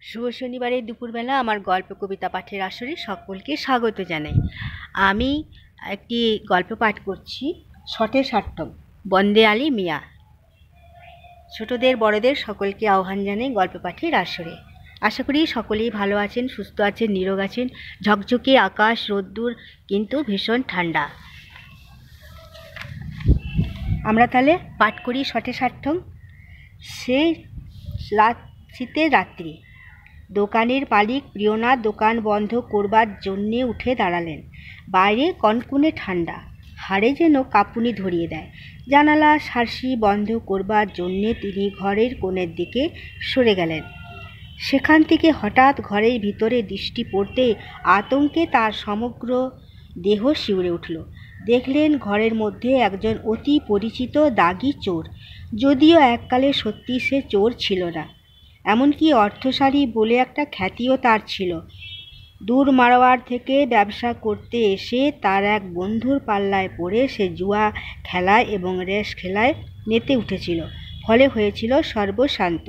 শুভ শনিবারের দুপুরবেলা আমার গল্প কবিতা পাঠের আসরে সকলকে স্বাগত জানাই। আমি একটি গল্প পাঠ করছি, শটে সাট্টম, বন্দে আলী মিয়া। ছোটদের বড়দের সকলকে আহ্বান জানাই গল্প পাঠের আসরে। আশা করি সকলেই ভালো আছেন, সুস্থ আছেন, নিরোগ আছেন। ঝকঝকে আকাশ, রোদ্দুর, কিন্তু ভীষণ ঠান্ডা। আমরা তাহলে পাঠ করি শটে সাট্টম। সেই শীতের রাত্রি। দোকানের মালিক প্রিয়নাথ দোকান বন্ধ করবার জন্যে উঠে দাঁড়ালেন। বাইরে কনকনে ঠান্ডা, হাড়ে যেন কাঁপুনি ধরিয়ে দেয়। জানালা সার্সি বন্ধ করবার জন্যে তিনি ঘরের কোণের দিকে সরে গেলেন। সেখান থেকে হঠাৎ ঘরের ভিতরে দৃষ্টি পড়তে আতঙ্কে তার সমগ্র দেহ শিউরে উঠল। দেখলেন ঘরের মধ্যে একজন অতি পরিচিত দাগি চোর, যদিও এককালে সত্যি সে চোর ছিল না, এমনকি অর্থশালী বলে একটা খ্যাতিও তার ছিল। দূর মারওয়ার থেকে ব্যবসা করতে এসে তার এক বন্ধুর পাল্লায় পড়ে সে জুয়া খেলায় এবং রেস খেলায় মেতে উঠেছিল, ফলে হয়েছিল সর্বশান্ত।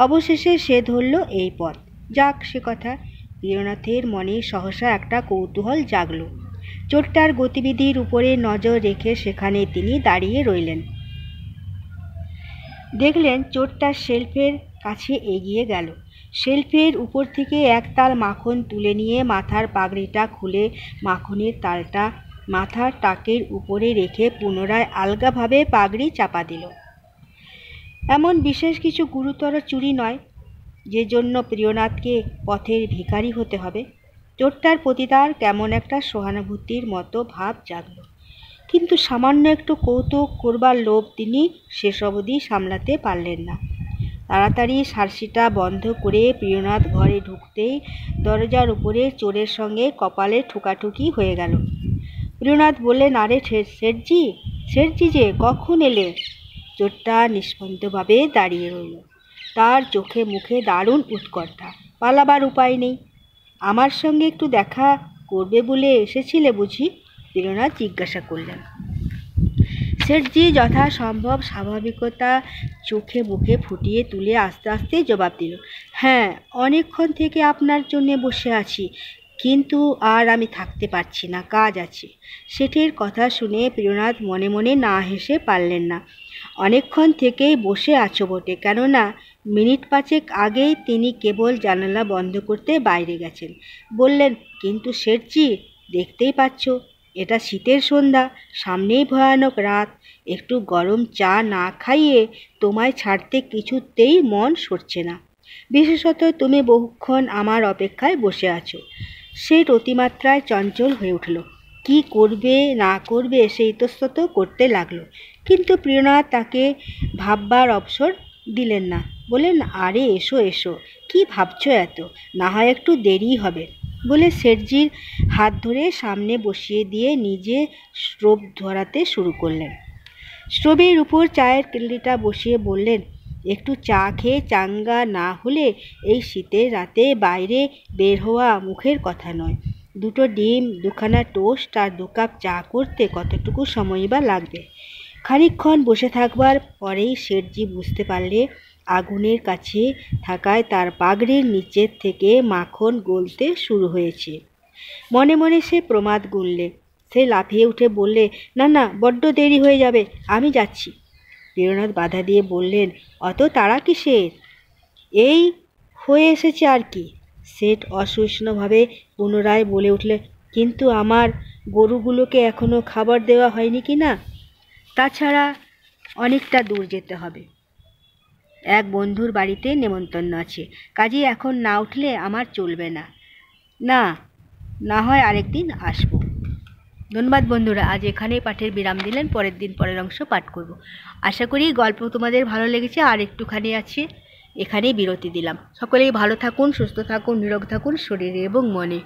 অবশেষে সে ধরল এই পথ। যাক সে কথা। প্রিয়নাথের মনে সহসা একটা কৌতূহল জাগল। চোরটার গতিবিধির উপরে নজর রেখে সেখানে তিনি দাঁড়িয়ে রইলেন। দেখলেন চোরটা শেলফের কাছে এগিয়ে গেল। শেলফের উপর থেকে এক তাল মাখন তুলে নিয়ে মাথার পাগড়িটা খুলে মাখনের তালটা মাথার টাকের উপরে রেখে পুনরায় আলগাভাবে পাগড়ি চাপা দিল। এমন বিশেষ কিছু গুরুতর চুরি নয় যে জন্য প্রিয়নাথকে পথের ভিখারি হতে হবে। চোরটার প্রতি তার কেমন একটা সহানুভূতির মতো ভাব জাগল, কিন্তু সামান্য একটু কৌতুক করবার লোভ তিনি শেষ অবধি সামলাতে পারলেন না। তাড়াতাড়ি সার্সিটা বন্ধ করে প্রিয়নাথ ঘরে ঢুকতেই দরজার উপরে চোরের সঙ্গে কপালে ঠুকাঠুকি হয়ে গেল। প্রিয়নাথ বললেন, আরে শেঠজি, শেঠজি যে কখন এলে? চোরটা নিষ্পন্দভাবে দাঁড়িয়ে রইল। তার চোখে মুখে দারুণ উৎকণ্ঠা। পালাবার উপায় নেই। আমার সঙ্গে একটু দেখা করবে বলে এসেছিলে বুঝি? প্রিয়নাথ জিজ্ঞাসা করলেন। শেঠজি যথাসম্ভব স্বাভাবিকতা চোখে মুখে ফুটিয়ে তুলে আস্তে আস্তে জবাব দিল, হ্যাঁ, অনেকক্ষণ থেকে আপনার জন্যে বসে আছি, কিন্তু আর আমি থাকতে পারছি না, কাজ আছে। শেঠের কথা শুনে প্রিয়নাথ মনে মনে না হেসে পারলেন না। অনেকক্ষণ থেকেই বসে আছো বটে, কেননা মিনিট পাঁচেক আগেই তিনি কেবল জানালা বন্ধ করতে বাইরে গেছেন। বললেন, কিন্তু শেঠজি, দেখতেই পাচ্ছ এটা শীতের সন্ধ্যা, সামনেই ভয়ানক রাত। একটু গরম চা না খাইয়ে তোমায় ছাড়তে কিছুতেই মন সরছে না, বিশেষত তুমি বহুক্ষণ আমার অপেক্ষায় বসে আছো। শেঠ অতিমাত্রায় চঞ্চল হয়ে উঠল। কি করবে না করবে সে ইতস্তত করতে লাগলো, কিন্তু প্রিয়নাথ তাকে ভাববার অবসর দিলেন না। বললেন, আরে এসো এসো, কি ভাবছো এত? না হয় একটু দেরি হবে, বলে শেঠজির হাত ধরে সামনে বসিয়ে দিয়ে নিজে স্টোভ ধরাতে শুরু করলেন। স্টোভের উপর চায়ের কেটলিটা বসিয়ে বললেন, একটু চা খেয়ে চাঙ্গা না হলে এই শীতের রাতে বাইরে বের হওয়া মুখের কথা নয়। দুটো ডিম, দুখানা টোস্ট আর 2 কাপ চা করতে কতটুকু সময় বা লাগবে? খানিকক্ষণ বসে থাকবার পরেই শেঠজি বুঝতে পারলে আগুনের কাছে থাকায় তার পাগড়ির নিচের থেকে মাখন গলতে শুরু হয়েছে। মনে মনে সে প্রমাদ গুনলে। সে লাফিয়ে উঠে বললে, না না, বড্ড দেরি হয়ে যাবে, আমি যাচ্ছি। প্রিয়নাথ বাধা দিয়ে বললেন, অত তাড়া কিসের? এই হয়ে এসেছে আর কি। শেঠ অসহিষ্ণুভাবে পুনরায় বলে উঠলে, কিন্তু আমার গরুগুলোকে এখনো খাবার দেওয়া হয়নি কি না? তাছাড়া অনেকটা দূর যেতে হবে, এক বন্ধুর বাড়িতে নেমন্তন্ন আছে, কাজেই এখন না উঠলে আমার চলবে না। না, না হয় আরেকদিন আসবো। ধন্যবাদ বন্ধুরা, আজ এখানেই পাঠের বিরাম দিলেন। পরের দিন পরের অংশ পাঠ করব। আশা করি গল্প তোমাদের ভালো লেগেছে। আর একটুখানি আছে, এখানেই বিরতি দিলাম। সকলেই ভালো থাকুন, সুস্থ থাকুন, নিরোগ থাকুন শরীরে এবং মনে।